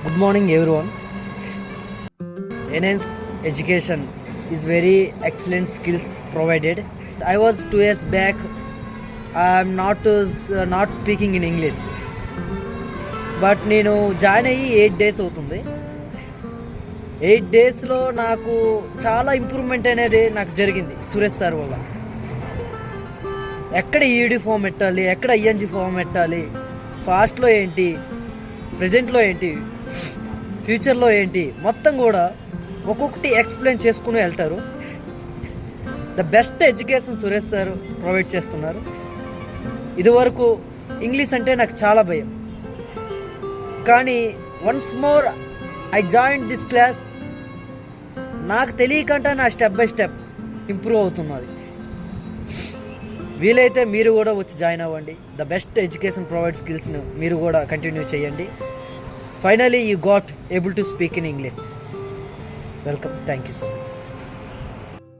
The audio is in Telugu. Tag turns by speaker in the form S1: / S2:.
S1: Good morning, everyone. Enhance education is very excellent skills provided. I was 2 years back. I'm not speaking in English, but నేను జాయిన్ అయ్యి 8 days అవుతుంది. 8 daysలో నాకు చాలా ఇంప్రూవ్మెంట్ అనేది నాకు జరిగింది సురేష్ సార్ వల్ల. ఎక్కడ ఈడి ఫామ్ పెట్టాలి, ఎక్కడ ఐఎన్జి ఫామ్ పెట్టాలి, పాస్ట్లో ఏంటి, ప్రజెంట్లో ఏంటి, ఫ్యూచర్లో ఏంటి, మొత్తం కూడా ఒక్కొక్కటి ఎక్స్ప్లెయిన్ చేసుకుని వెళ్తారు. The best education Suresh sir provide చేస్తున్నారు. ఇదివరకు ఇంగ్లీష్ అంటే నాకు చాలా భయం, కానీ once more I join this class, నాకు తెలియకుండా నా స్టెప్ బై స్టెప్ ఇంప్రూవ్ అవుతున్నది. వీలైతే మీరు కూడా వచ్చి జాయిన్ అవ్వండి. ద బెస్ట్ ఎడ్యుకేషన్ ప్రొవైడ్ స్కిల్స్ను మీరు కూడా కంటిన్యూ చేయండి. Finally you got able to speak in English. Welcome. Thank you so much.